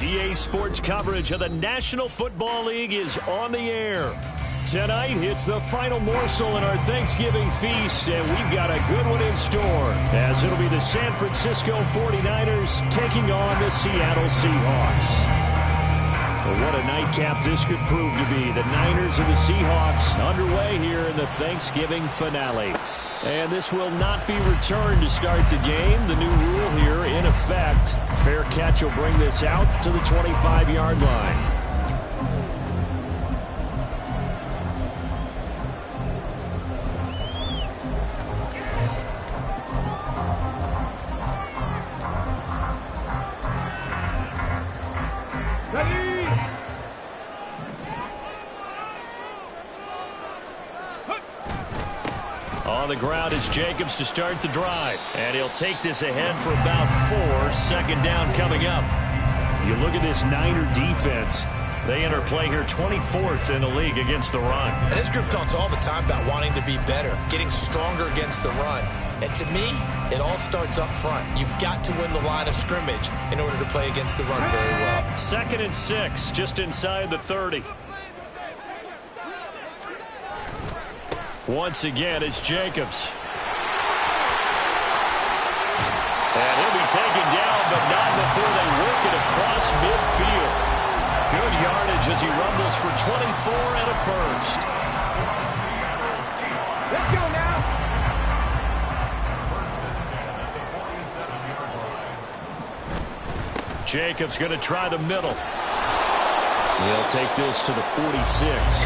EA Sports coverage of the National Football League is on the air. Tonight, it's the final morsel in our Thanksgiving feast, and we've got a good one in store, as it'll be the San Francisco 49ers taking on the Seattle Seahawks. Well, what a nightcap this could prove to be. The Niners and the Seahawks underway here in the Thanksgiving finale. And this will not be returned to start the game. The new rule here in effect. Fair catch will bring this out to the 25-yard line. On the ground is Jacobs to start the drive. And he'll take this ahead for about 4. Second down coming up. You look at this Niner defense. They enter play here 24th in the league against the run. And this group talks all the time about wanting to be better, getting stronger against the run. And to me, it all starts up front. You've got to win the line of scrimmage in order to play against the run very well. 2nd and 6, just inside the 30. Once again, it's Jacobs. And he'll be taken down, but not before they work it across midfield. Good yardage as he rumbles for 24 and a first. Let's go now. Jacobs going to try the middle. He'll take this to the 46.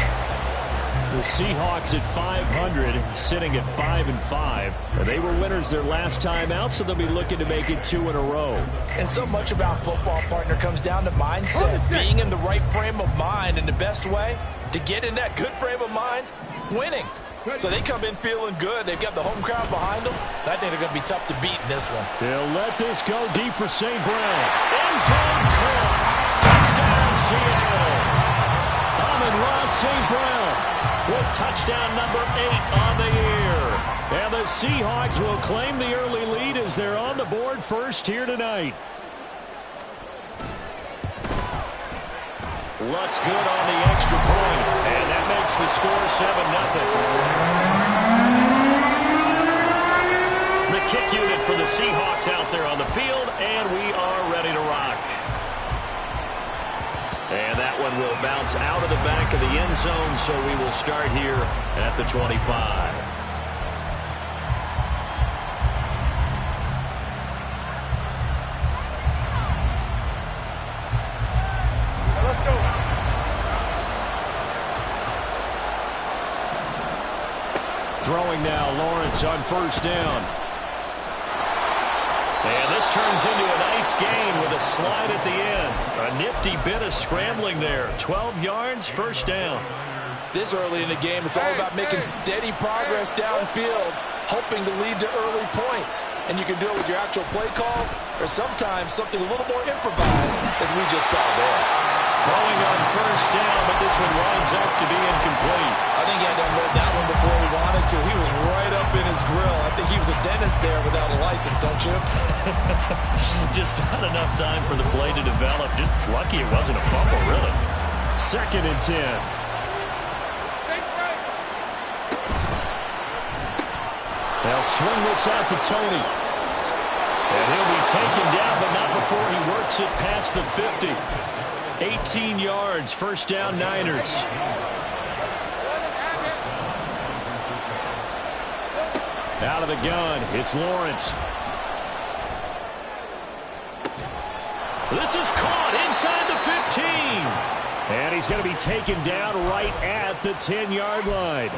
The Seahawks at 500, sitting at 5-5. They were winners their last time out, so they'll be looking to make it 2 in a row. And so much about football, partner, comes down to mindset. Being in the right frame of mind, and the best way to get in that good frame of mind, winning. So they come in feeling good. They've got the home crowd behind them. I think they're going to be tough to beat in this one. They'll let this go deep for St. Brown. End zone caught. Touchdown, Seattle. Amon-Ra St. Brown with touchdown number 8 on the year. And the Seahawks will claim the early lead as they're on the board first here tonight. Lutz good on the extra point, and that makes the score 7-0. The kick unit for the Seahawks out there on the field, and we are ready to rock. And that one will bounce out of the back of the end zone, so we will start here at the 25. Let's go. Throwing now, Lawrence on first down. And this turns into a nice gain with a slide at the end. A nifty bit of scrambling there. 12 yards, first down. This early in the game, it's all about making steady progress downfield, hoping to lead to early points. And you can do it with your actual play calls or sometimes something a little more improvised, as we just saw there. Throwing on first down, but this one winds up to be incomplete. I think he had to unload that one before he wanted to. He was right up in his grill. I think he was a dentist there without a license, don't you? Just not enough time for the play to develop. Just lucky it wasn't a fumble, really. 2nd and 10. They'll swing this out to Tony. And he'll be taken down, but not before he works it past the 50. 18 yards, first down, Niners. Out of the gun, it's Lawrence. This is caught inside the 15. And he's going to be taken down right at the 10-yard line.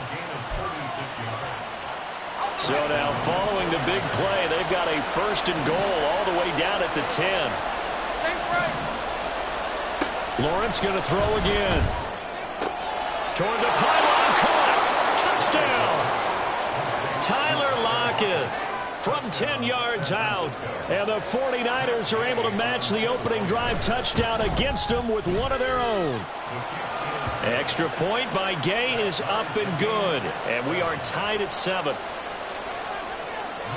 So now following the big play, they've got a first and goal all the way down at the 10. Lawrence going to throw again. Toward the pylon, caught. Touchdown. Tyler Lockett from 10 yards out. And the 49ers are able to match the opening drive touchdown against them with one of their own. Extra point by Gay is up and good. And we are tied at 7.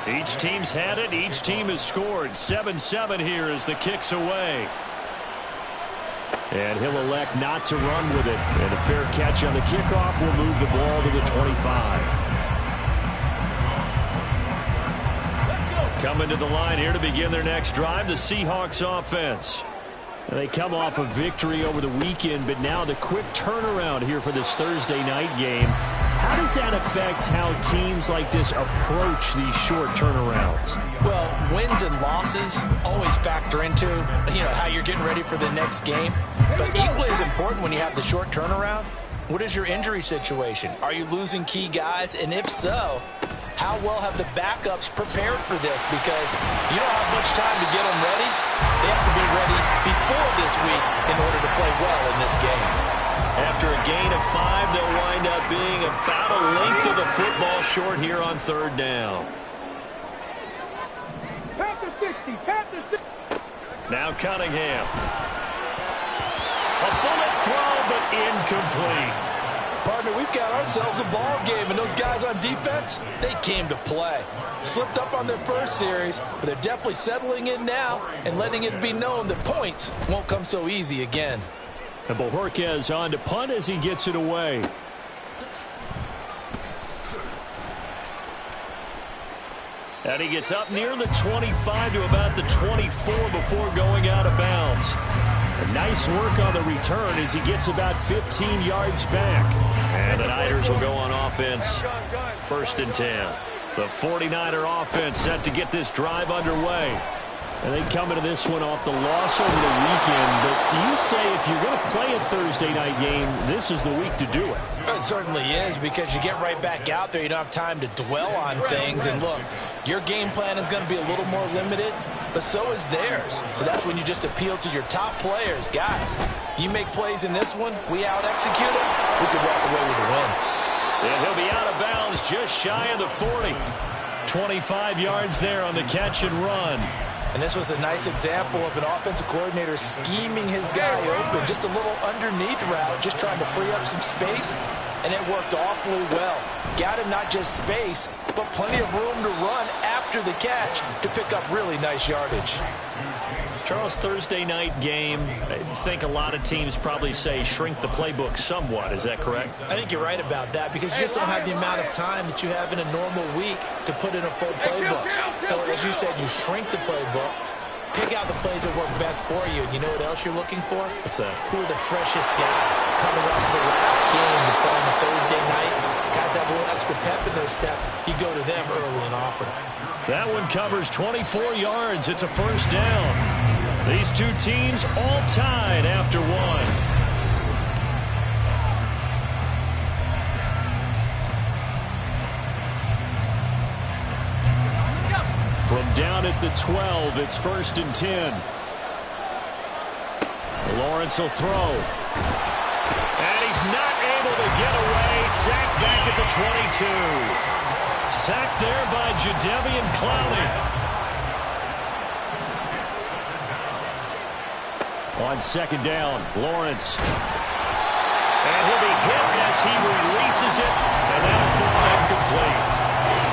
Each team's had it. Each team has scored. 7-7 here as the kick's away. And he'll elect not to run with it. And a fair catch on the kickoff will move the ball to the 25. Coming to the line here to begin their next drive, the Seahawks offense. And they come off a victory over the weekend, but now the quick turnaround here for this Thursday night game. How does that affect how teams like this approach these short turnarounds? Well, wins and losses always factor into, how you're getting ready for the next game. But equally as important when you have the short turnaround, what is your injury situation? Are you losing key guys? And if so, how well have the backups prepared for this? Because you don't have much time to get them ready. They have to be ready before this week in order to play well in this game. After a gain of 5, they'll wind up being about a length of the football short here on third down. Now Cunningham. A bullet throw, but incomplete. Partner, we've got ourselves a ball game, and those guys on defense, they came to play. Slipped up on their first series, but they're definitely settling in now and letting it be known that points won't come so easy again. And Bojorquez on to punt as he gets it away. And he gets up near the 25 to about the 24 before going out of bounds. Nice work on the return as he gets about 15 yards back. And the Niners will go on offense. 1st and 10. The 49er offense set to get this drive underway. And they come into this one off the loss over the weekend. But you say if you're going to play a Thursday night game, this is the week to do it. It certainly is, because you get right back out there. You don't have time to dwell on things. And look, your game plan is going to be a little more limited, but so is theirs. So that's when you just appeal to your top players. Guys, you make plays in this one, we out-execute them, we could walk away with a win. And he'll be out of bounds just shy of the 40. 25 yards there on the catch and run. And this was a nice example of an offensive coordinator scheming his guy open. Just a little underneath route, just trying to free up some space, and it worked awfully well. Got him not just space, but plenty of room to run after the catch to pick up really nice yardage. Charles, Thursday night game, I think a lot of teams probably say shrink the playbook somewhat. Is that correct? I think you're right about that, because you just don't have the amount of time that you have in a normal week to put in a full playbook. So as you said, you shrink the playbook, pick out the plays that work best for you. You know what else you're looking for? What's that? Who are the freshest guys coming off the last game to play on a Thursday night? Guys have a little extra pep in their step. You go to them early and often. That one covers 24 yards. It's a 1st down. These two teams all tied after one. From down at the 12, it's 1st and 10. Lawrence will throw. And he's not able to get away. Sacked back at the 22. Sacked there by Jadeveon Clowney. On 2nd down, Lawrence. And he'll be hit as he releases it, and that'll fall incomplete.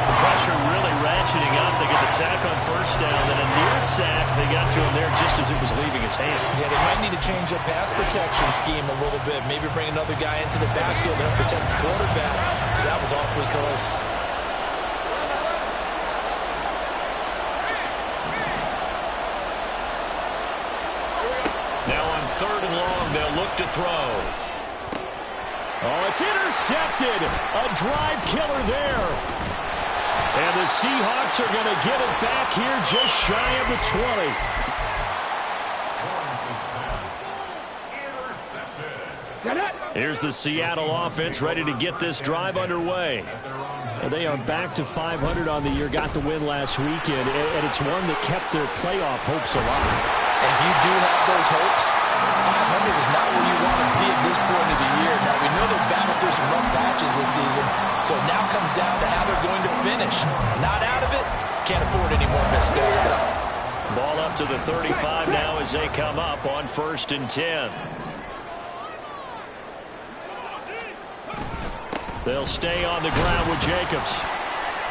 The pressure really ratcheting up. They get the sack on 1st down, and a near sack. They got to him there just as it was leaving his hand. Yeah, they might need to change their pass protection scheme a little bit. Maybe bring another guy into the backfield to help protect the quarterback, because that was awfully close. Now on 3rd and long, they'll look to throw. Oh, it's intercepted. A drive killer there. And the Seahawks are going to get it back here just shy of the 20. Here's the Seattle offense ready to get this drive underway. They are back to 500 on the year, got the win last weekend, and it's one that kept their playoff hopes alive. And if you do have those hopes, 500 is not where you want to be at this point of the year. Now, we know they've battled through some rough patches this season, so it now comes down to how they're going to finish. Not out of it, can't afford any more missteps, though. Ball up to the 35 now as they come up on 1st and 10. They'll stay on the ground with Jacobs.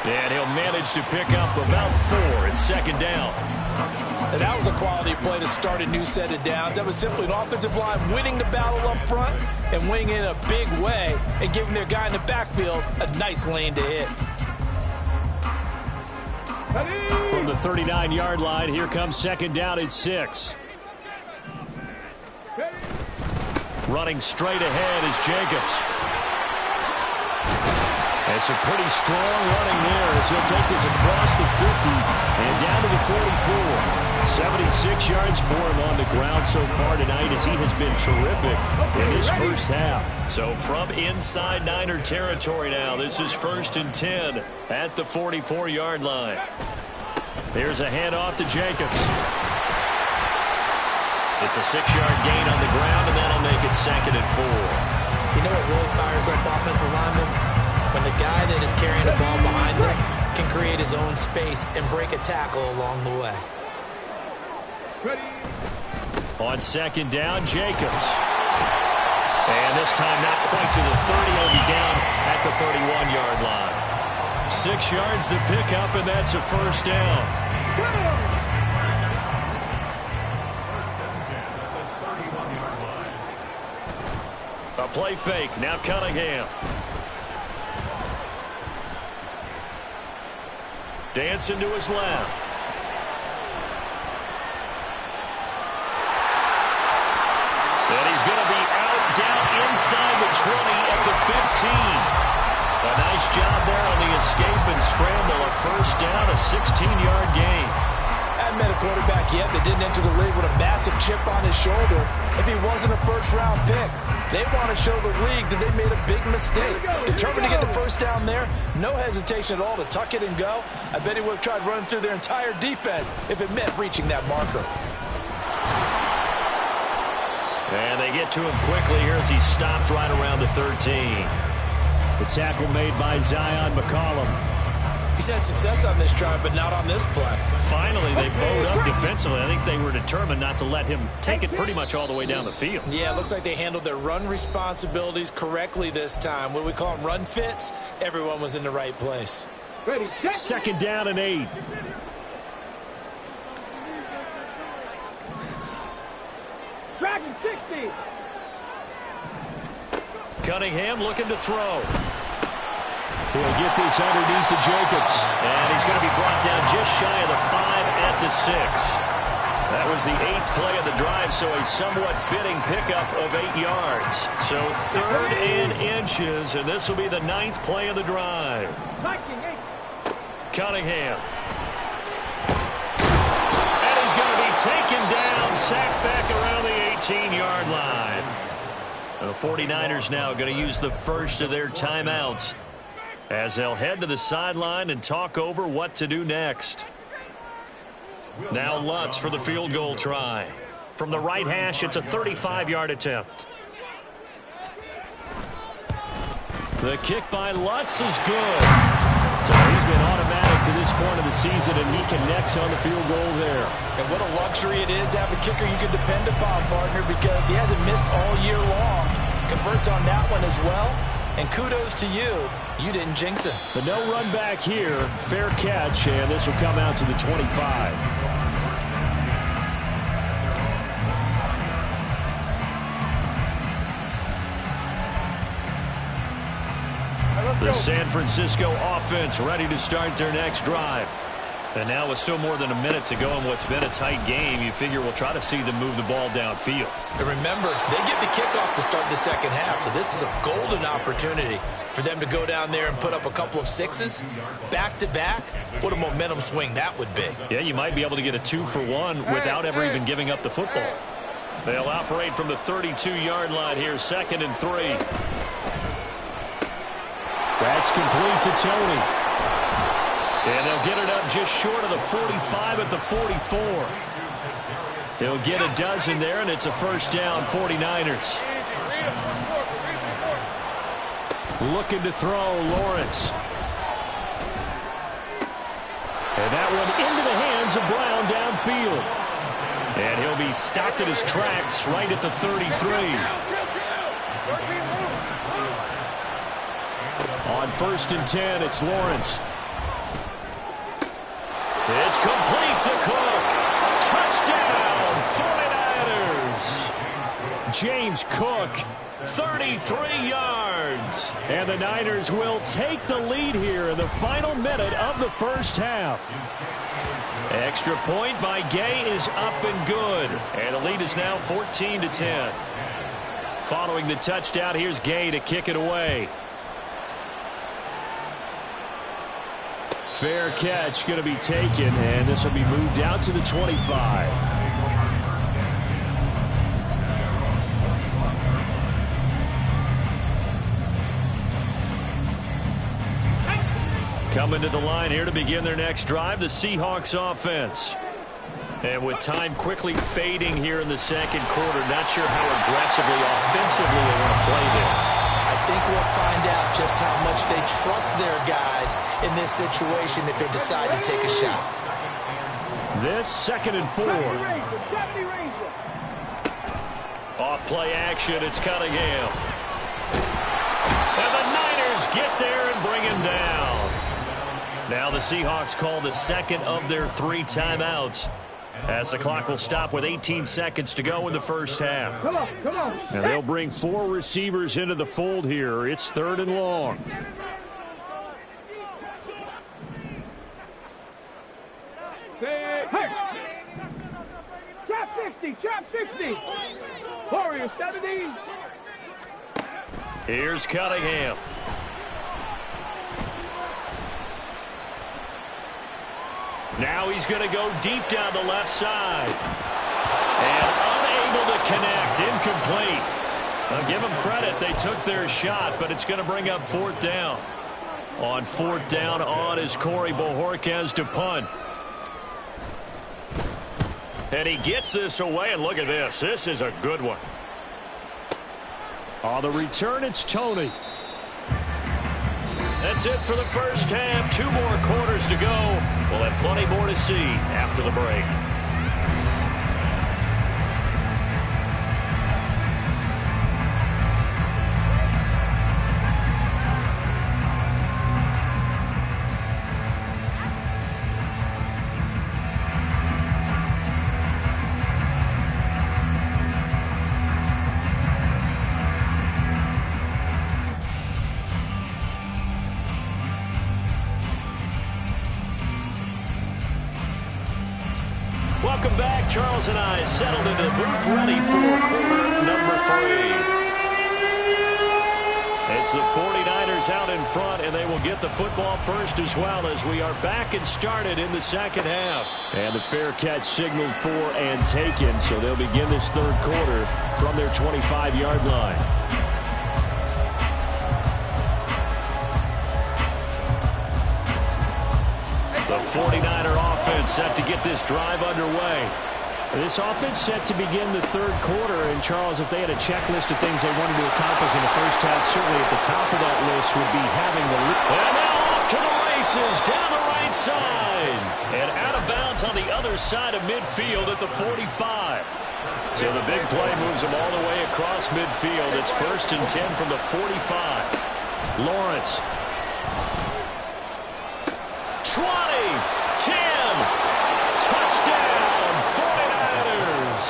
And he'll manage to pick up about 4. It's 2nd down. And that was a quality play to start a new set of downs. That was simply an offensive line winning the battle up front and winning in a big way and giving their guy in the backfield a nice lane to hit. From the 39-yard line, here comes second down at 6. Running straight ahead is Jacobs. It's a pretty strong running there as he'll take this across the 50 and down to the 44. 76 yards for him on the ground so far tonight as he has been terrific in his first half. So from inside Niner territory now, this is 1st and 10 at the 44-yard line. Here's a handoff to Jacobs. It's a 6-yard gain on the ground, and that'll make it 2nd and 4. You know what really fires up offensive linemen? When the guy that is carrying the ball behind them can create his own space and break a tackle along the way. On 2nd down, Jacobs. And this time not quite to the 30. He'll be down at the 31-yard line. 6 yards to pick up, and that's a 1st down. A play fake. Now Cunningham. Dancing to his left. And he's going to be out down inside the 20 at the 15. A nice job there on the escape and scramble. A 1st down, a 16-yard gain. I haven't met a quarterback yet that didn't enter the league with a massive chip on his shoulder if he wasn't a first-round pick. They want to show the league that they made a big mistake. Determined to get the 1st down there, no hesitation at all to tuck it and go. I bet he would have tried running through their entire defense if it meant reaching that marker. And they get to him quickly here as he stopped right around the 13. The tackle made by Zion McCollum. He's had success on this drive, but not on this play. Finally, they bowed up defensively. I think they were determined not to let him take it pretty much all the way down the field. Yeah, it looks like they handled their run responsibilities correctly this time. What we call them run fits, everyone was in the right place. 2nd down and 8. Dragon 60. Cunningham looking to throw. He'll get this underneath to Jacobs. And he's going to be brought down just shy of the 5 at the 6. That was the 8th play of the drive, so a somewhat fitting pickup of 8 yards. So 3rd and inches, and this will be the 9th play of the drive. Cunningham. And he's going to be taken down, sacked back around the 18-yard line. The 49ers now going to use the first of their timeouts as they'll head to the sideline and talk over what to do next. Now Lutz for the field goal try. From the right hash, it's a 35-yard attempt. The kick by Lutz is good. So he's been automatic to this point of the season, and he connects on the field goal there. And what a luxury it is to have a kicker you can depend upon, partner, because he hasn't missed all year long. Converts on that one as well. And kudos to you. You didn't jinx him. The no run back here. Fair catch, and this will come out to the 25. The San Francisco offense ready to start their next drive. And now with still more than a minute to go in what's been a tight game, you figure we'll try to see them move the ball downfield. And remember, they get the kickoff to start the second half, so this is a golden opportunity for them to go down there and put up a couple of 6s back-to-back. What a momentum swing that would be. Yeah, you might be able to get a 2-for-1 without ever even giving up the football. They'll operate from the 32-yard line here, 2nd and 3. That's complete to Tony. And they'll get it up just short of the 45 at the 44. They'll get a dozen there, and it's a 1st down, 49ers. Looking to throw, Lawrence. And that one into the hands of Brown downfield. And he'll be stopped at his tracks right at the 33. On 1st and 10, it's Lawrence. It's complete to Cook. Touchdown, 49ers. James Cook, 33 yards. And the Niners will take the lead here in the final minute of the first half. Extra point by Gay is up and good. And the lead is now 14-10. Following the touchdown, here's Gay to kick it away. Fair catch going to be taken, and this will be moved out to the 25. Coming to the line here to begin their next drive, the Seahawks offense. And with time quickly fading here in the second quarter, not sure how aggressively, offensively they want to play this. I think we'll find out just how much they trust their guys in this situation if they decide to take a shot. This 2nd and 4. Off play action, it's Cunningham. And the Niners get there and bring him down. Now the Seahawks call the second of their 3 timeouts, as the clock will stop with 18 seconds to go in the first half. Come on. And they'll bring 4 receivers into the fold here. It's 3rd and long. Trap 60. Warriors 70. Here's Cunningham. Now he's going to go deep down the left side. And unable to connect. Incomplete. I'll give them credit. They took their shot, but it's going to bring up 4th down. On 4th down on is Corey Bojorquez to punt. And he gets this away, and look at this. This is a good one. On the return, it's Tony. That's it for the first half. 2 more quarters to go. We'll have plenty more to see after the break. Welcome back. Charles and I settled into the booth, ready for quarter number 3. It's the 49ers out in front, and they will get the football first as well, as we are back and started in the second half. And the fair catch signaled for and taken, so they'll begin this 3rd quarter from their 25-yard line. The 49er offense set to get this drive underway. This offense set to begin the 3rd quarter. And, Charles, if they had a checklist of things they wanted to accomplish in the first half, certainly at the top of that list would be having the lead. And now off to the races down the right side. And out of bounds on the other side of midfield at the 45. So the big play moves them all the way across midfield. It's 1st and 10 from the 45. Lawrence. 20, 10, touchdown, 49ers.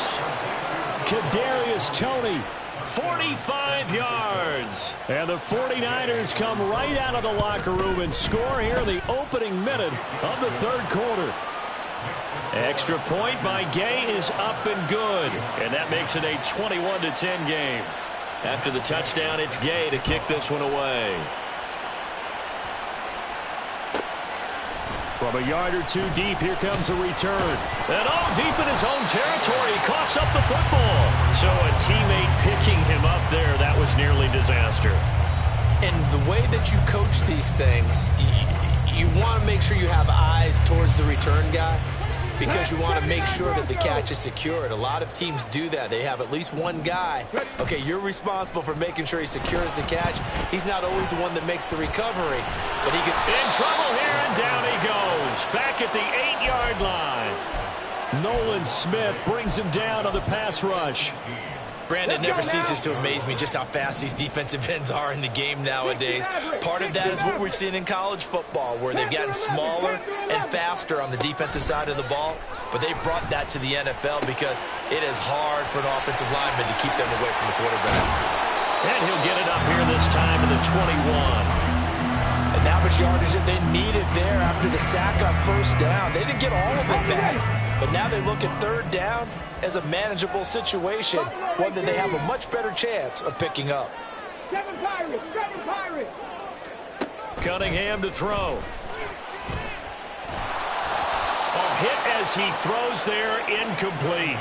Kadarius Toney, 45 yards. And the 49ers come right out of the locker room and score here in the opening minute of the 3rd quarter. Extra point by Gay is up and good. And that makes it a 21-10 game. After the touchdown, it's Gay to kick this one away. From a yard or 2 deep, here comes a return. And deep in his own territory, he coughs up the football. So a teammate picking him up there, that was nearly disaster. And the way that you coach these things, you want to make sure you have eyes towards the return guy, because you want to make sure that the catch is secured. A lot of teams do that. They have at least one guy. Okay, you're responsible for making sure he secures the catch. He's not always the one that makes the recovery, but he can... In trouble here, and down he goes. Back at the 8-yard line. Nolan Smith brings him down on the pass rush. Brandon, never ceases to amaze me just how fast these defensive ends are in the game nowadays. Part of that is what we've seen in college football, where they've gotten smaller and faster on the defensive side of the ball. But they brought that to the NFL because it is hard for an offensive lineman to keep them away from the quarterback. And he'll get it up here this time to the 21. And that was yardage that they needed there after the sack on first down. They didn't get all of it back, but now they look at third down as a manageable situation, one that they have a much better chance of picking up. Seven Pirates. Cunningham to throw. A hit as he throws there, incomplete.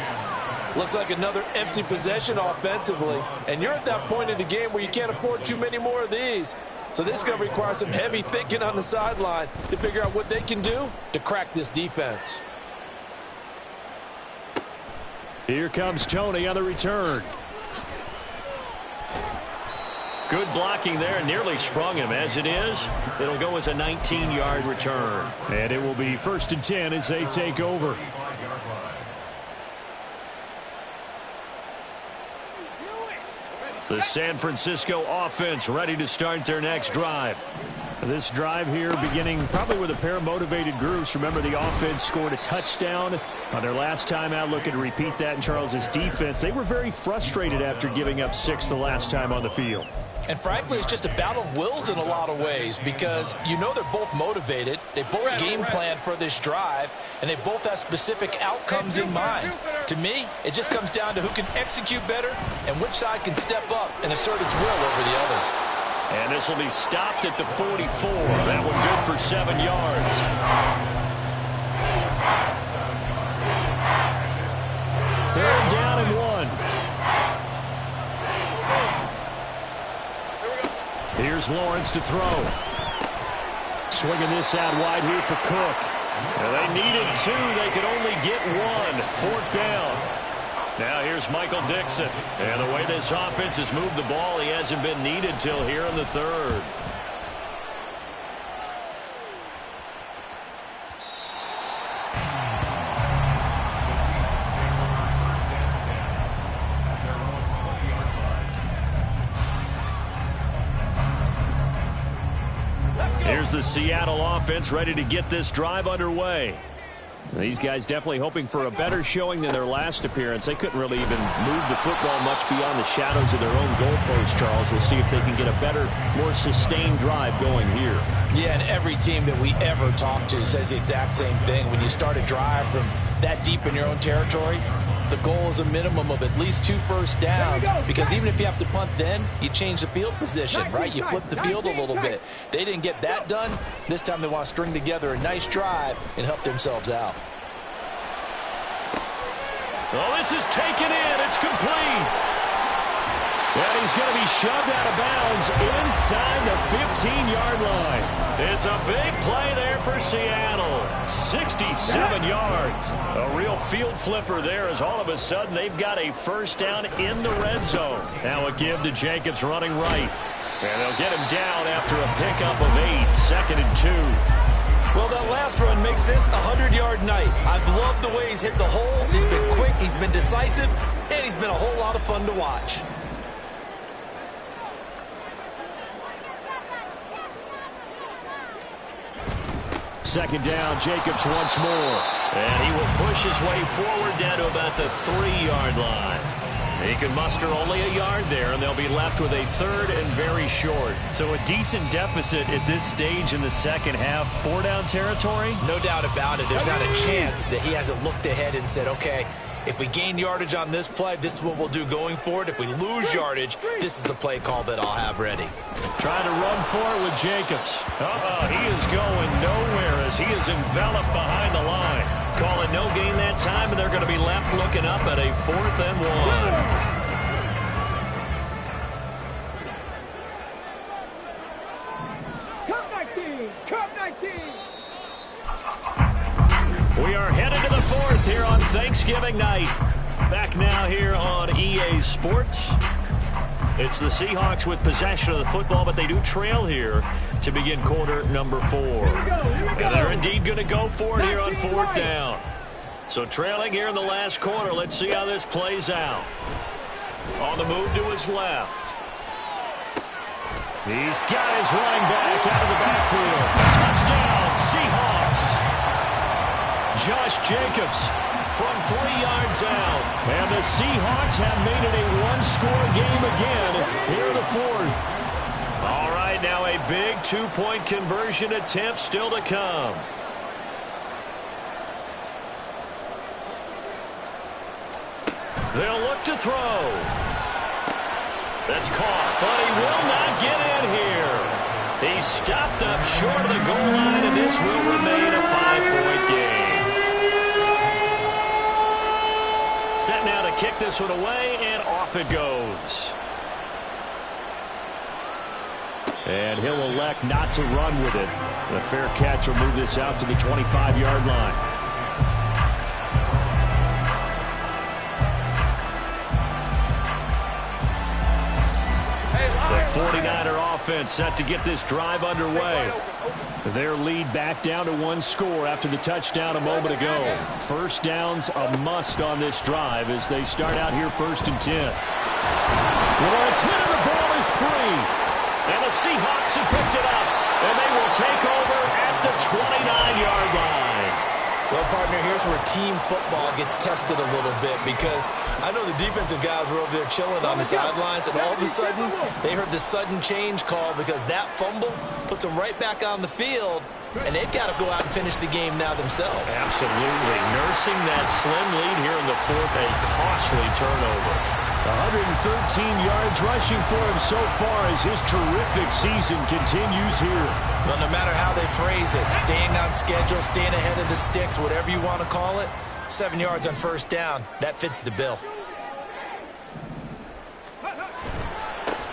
Looks like another empty possession offensively, and you're at that point in the game where you can't afford too many more of these. So this is going to require some heavy thinking on the sideline to figure out what they can do to crack this defense. Here comes Tony on the return. Good blocking there, nearly sprung him. As it is, it'll go as a 19-yard return. And it will be 1st and 10 as they take over. The San Francisco offense ready to start their next drive. This drive here beginning probably with a pair of motivated groups. Remember, the offense scored a touchdown on their last time out. Looking to repeat that in Charles's defense. They were very frustrated after giving up 6 the last time on the field. And frankly, it's just a battle of wills in a lot of ways, because you know they're both motivated. They both game plan for this drive, and they both have specific outcomes in mind. To me, it just comes down to who can execute better and which side can step up and assert its will over the other. And this will be stopped at the 44. That one good for 7 yards. Third down and 1. Here's Lawrence to throw. Swinging this out wide here for Cook. And they needed 2. They could only get 1. 4th down. Now here's Michael Dixon. And the way this offense has moved the ball, he hasn't been needed till here in the 3rd. Here's the Seattle offense ready to get this drive underway. These guys definitely hoping for a better showing than their last appearance. They couldn't really even move the football much beyond the shadows of their own goalpost, Charles. We'll see if they can get a better, more sustained drive going here. Yeah, and every team that we ever talk to says the exact same thing. When you start a drive from that deep in your own territory, the goal is a minimum of at least 2 first downs, because even if you have to punt then, you change the field position, right? You flip the field a little bit. They didn't get that done. This time they want to string together a nice drive and help themselves out. Oh, this is taken in. It's complete. And he's going to be shoved out of bounds inside the 15-yard line. It's a big play there for Seattle. 67 yards. A real field flipper there, as all of a sudden they've got a first down in the red zone. Now a give to Jacobs running right. And they'll get him down after a pickup of 8. 2nd and 2. Well, that last run makes this a 100-yard night. I've loved the way he's hit the holes. He's been quick, he's been decisive, and he's been a whole lot of fun to watch. Second down, Jacobs once more. And he will push his way forward down to about the 3-yard line. He can muster only a yard there, and they'll be left with a 3rd and very short. So a decent deficit at this stage in the second half. 4-down territory? No doubt about it. There's not a chance that he hasn't looked ahead and said, okay, if we gain yardage on this play, this is what we'll do going forward. If we lose yardage, this is the play call that I'll have ready. Trying to run for it with Jacobs. He is going nowhere as he is enveloped behind the line. Call it no gain that time, and they're going to be left looking up at a 4th and 19. Cup 19. We are headed to the 4th here on Thanksgiving night. Back now here on EA Sports. It's the Seahawks with possession of the football, but they do trail here to begin quarter number 4. And they're indeed going to go for it here on 4th down. So trailing here in the last quarter. Let's see how this plays out. On the move to his left. He's got his running back out of the backfield. Touchdown, Seahawks. Josh Jacobs from 3 yards out. And the Seahawks have made it a one-score game again here in the fourth. All right, now a big two-point conversion attempt still to come. They'll look to throw. That's caught, but he will not get in here. He's stopped up short of the goal line, and this will remain a 5-point game. Set now to kick this one away, and off it goes. And he'll elect not to run with it. The fair catch will move this out to the 25-yard line. The 49er offense set to get this drive underway. Their lead back down to 1 score after the touchdown a moment ago. First down's a must on this drive as they start out here 1st and 10. Lawrence hit and the ball is free. And the Seahawks have picked it up. And they will take over at the 29-yard line. Well, partner, here's where team football gets tested a little bit because I know the defensive guys were over there chilling on the sidelines, and all of a sudden they heard the sudden change call because that fumble puts them right back on the field, and they've got to go out and finish the game now themselves. Absolutely. Nursing that slim lead here in the fourth, a costly turnover. 113 yards rushing for him so far as his terrific season continues here. Well, no matter how they phrase it, staying on schedule, staying ahead of the sticks, whatever you want to call it, 7 yards on first down, that fits the bill.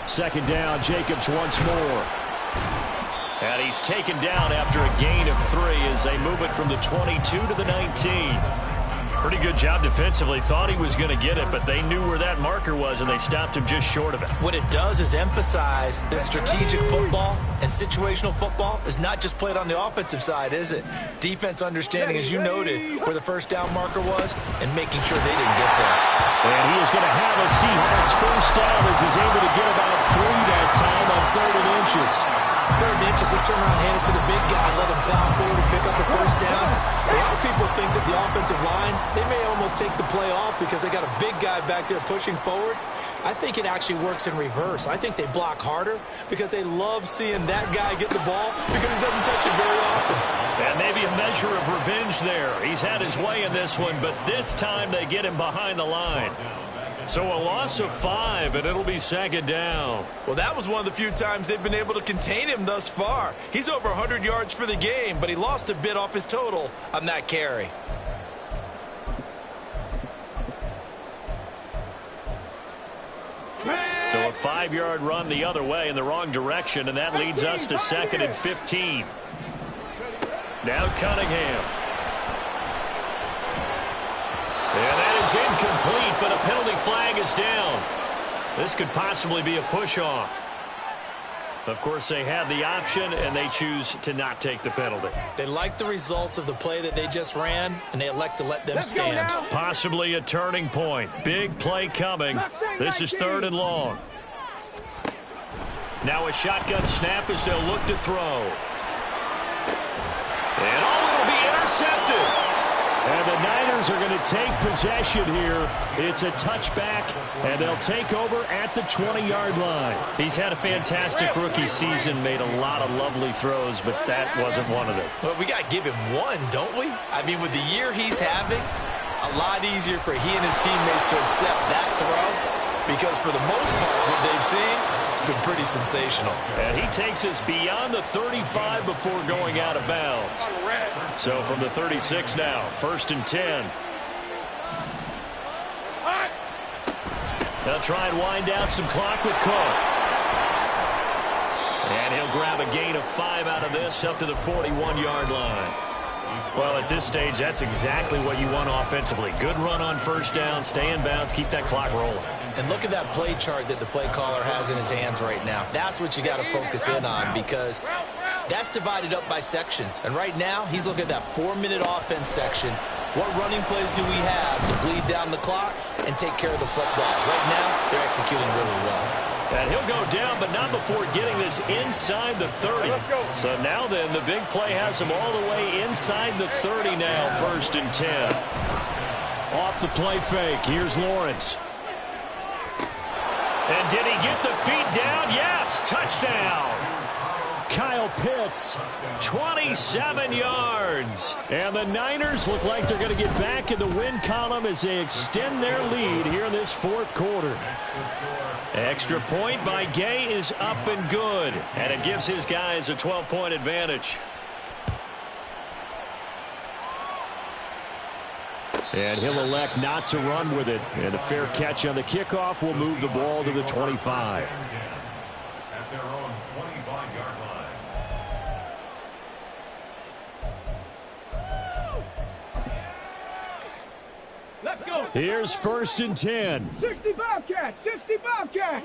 Second down, Jacobs once more. And he's taken down after a gain of 3 as they move it from the 22 to the 19. Pretty good job defensively. Thought he was going to get it, but they knew where that marker was, and they stopped him just short of it. What it does is emphasize that strategic football and situational football is not just played on the offensive side, is it? Defense understanding, as you noted, where the first down marker was and making sure they didn't get there. And he is going to have a Seahawks first down as he's able to get about 3 that time on 3rd and inches. 3rd and inches, let's turn around and hand it to the big guy and let him plow forward and pick up a first down. A lot of people think that the offensive line, they may almost take the play off because they got a big guy back there pushing forward. I think it actually works in reverse. I think they block harder because they love seeing that guy get the ball because he doesn't touch it very often. And maybe a measure of revenge there. He's had his way in this one, but this time they get him behind the line. So a loss of 5, and it'll be 2nd down. Well, that was one of the few times they've been able to contain him thus far. He's over 100 yards for the game, but he lost a bit off his total on that carry. So a 5-yard run the other way in the wrong direction, and that leads us to 2nd and 15. Now Cunningham. And that is incomplete, but a penalty flag is down. This could possibly be a push-off. Of course, they had the option, and they choose to not take the penalty. They like the results of the play that they just ran, and they elect to let them stand. Possibly a turning point. Big play coming. This is 3rd and long. Now a shotgun snap as they'll look to throw. And will be intercepted. And the Niners are going to take possession here. It's a touchback, and they'll take over at the 20-yard line. He's had a fantastic rookie season, made a lot of lovely throws, but that wasn't one of them. Well, we got to give him one, don't we? I mean, with the year he's having, a lot easier for he and his teammates to accept that throw because for the most part, what they've seen, it's been pretty sensational. And he takes us beyond the 35 before going out of bounds. So from the 36 now, 1st and 10. They'll try and wind down some clock with Cook. And he'll grab a gain of 5 out of this up to the 41-yard line. Well, at this stage, that's exactly what you want offensively. Good run on first down, stay in bounds, keep that clock rolling. And look at that play chart that the play caller has in his hands right now. That's what you got to focus in on because that's divided up by sections. And right now, he's looking at that 4-minute offense section. What running plays do we have to bleed down the clock? and take care of the football. Right now, they're executing really well. And he'll go down, but not before getting this inside the 30. So now then, the big play has him all the way inside the 30 now, 1st and 10. Off the play fake, here's Lawrence. And did he get the feet down? Yes, touchdown. Kyle Pitts, 27 yards. And the Niners look like they're going to get back in the win column as they extend their lead here in this 4th quarter. Extra point by Gay is up and good. And it gives his guys a 12-point advantage. And he'll elect not to run with it. And a fair catch on the kickoff will move the ball to the 25. At their own 25-yard line. Let's go. Here's 1st and 10. 60 Bobcat. 60 Bobcat.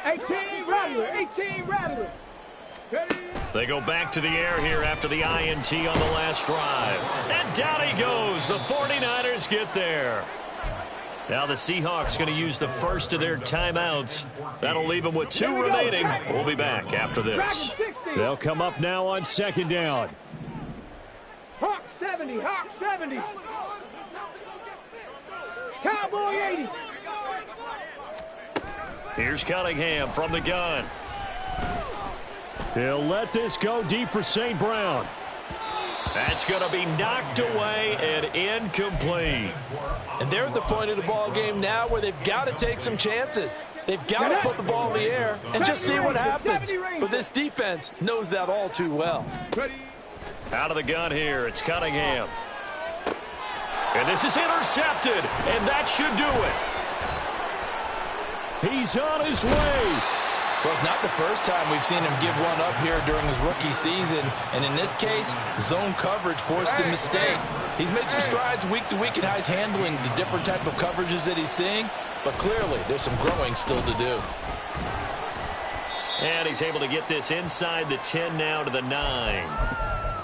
18 Rattler. 18 Rattler. Ready? They go back to the air here after the INT on the last drive. And down he goes. The 49ers get there. Now the Seahawks going to use the first of their timeouts. That'll leave them with 2 remaining. We'll be back after this. They'll come up now on 2nd down. Hawk 70. Hawk 70. Cowboy 80. Here's Cunningham from the gun. He'll let this go deep for St. Brown. That's going to be knocked away and incomplete. And they're at the point of the ball game now where they've got to take some chances. They've got to put the ball in the air and just see what happens. But this defense knows that all too well. Out of the gun here, it's Cunningham. And this is intercepted, and that should do it. He's on his way. Well, it's not the first time we've seen him give one up here during his rookie season. And in this case, zone coverage forced the mistake. He's made some strides week to week in how he's handling the different type of coverages that he's seeing. But clearly, there's some growing still to do. And he's able to get this inside the 10 now to the 9.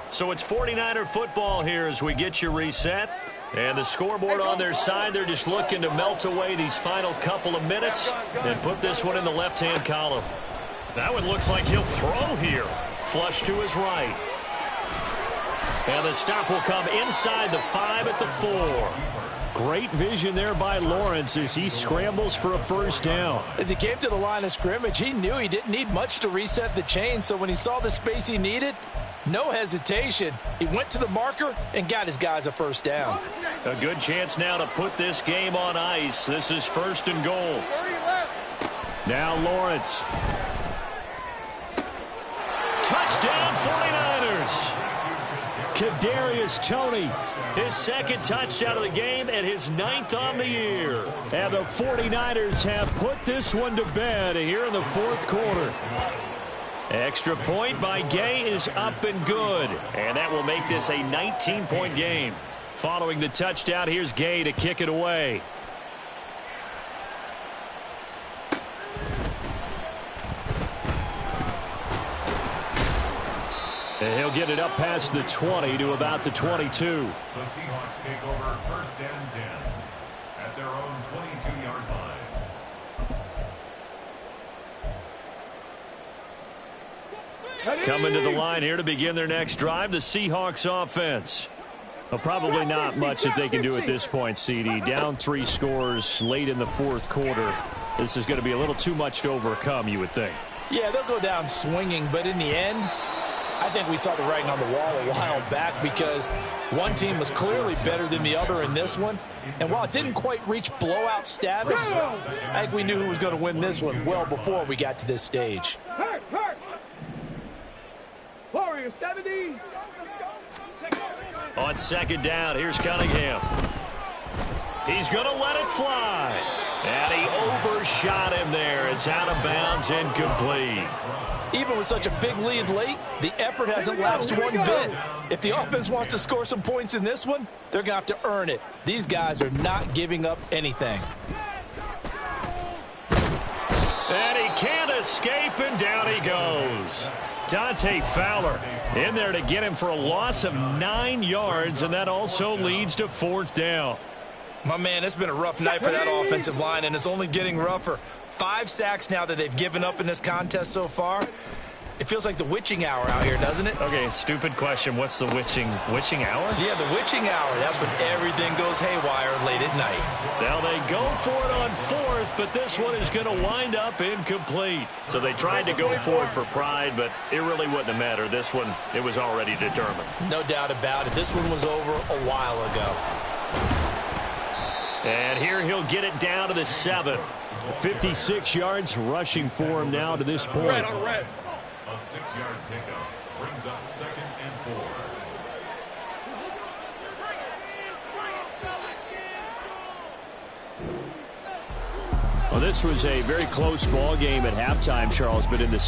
So it's 49er football here as we get you reset. And the scoreboard on their side, they're just looking to melt away these final couple of minutes and put this one in the left-hand column. That one looks like he'll throw here. Flush to his right. And the stop will come inside the 5 at the 4. Great vision there by Lawrence as he scrambles for a first down. As he came to the line of scrimmage, he knew he didn't need much to reset the chain. So when he saw the space he needed, no hesitation. He went to the marker and got his guys a first down. A good chance now to put this game on ice. This is 1st and goal. Now Lawrence. Touchdown 49ers. Kadarius Toney, his 2nd touchdown of the game and his 9th on the year. And the 49ers have put this one to bed here in the 4th quarter. Extra point by Gay is up and good. And that will make this a 19-point game. Following the touchdown, here's Gay to kick it away. And he'll get it up past the 20 to about the 22. The Seahawks take over 1st and 10 at their own 22-yard line. Coming to the line here to begin their next drive, the Seahawks offense. Well, probably not much that they can do at this point, CD. Down 3 scores late in the 4th quarter. This is going to be a little too much to overcome, you would think. Yeah, they'll go down swinging, but in the end, I think we saw the writing on the wall a while back because one team was clearly better than the other in this one. And while it didn't quite reach blowout status, I think we knew who was going to win this one well before we got to this stage. Hurt. Warrior 70. On 2nd down, here's Cunningham. He's going to let it fly. And he overshot him there. It's out of bounds, incomplete. Even with such a big lead late, the effort hasn't lapsed one bit. If the offense wants to score some points in this one, they're going to have to earn it. These guys are not giving up anything. And he can't escape, and down he goes. Dante Fowler in there to get him for a loss of 9 yards, and that also leads to 4th down. My man, it's been a rough night for that offensive line, and it's only getting rougher. 5 sacks now that they've given up in this contest so far. It feels like the witching hour out here, doesn't it? Okay, stupid question. What's the witching hour? Yeah, the witching hour. That's when everything goes haywire late at night. Now they go for it on 4th, but this one is going to wind up incomplete. So they tried to go for it for pride, but it really wouldn't have mattered. This one, it was already determined. No doubt about it. This one was over a while ago. And here he'll get it down to the 7. 56 yards rushing for him now to this point. A 6-yard pickup brings up 2nd and 4. Well, this was a very close ball game at halftime, Charles, but in the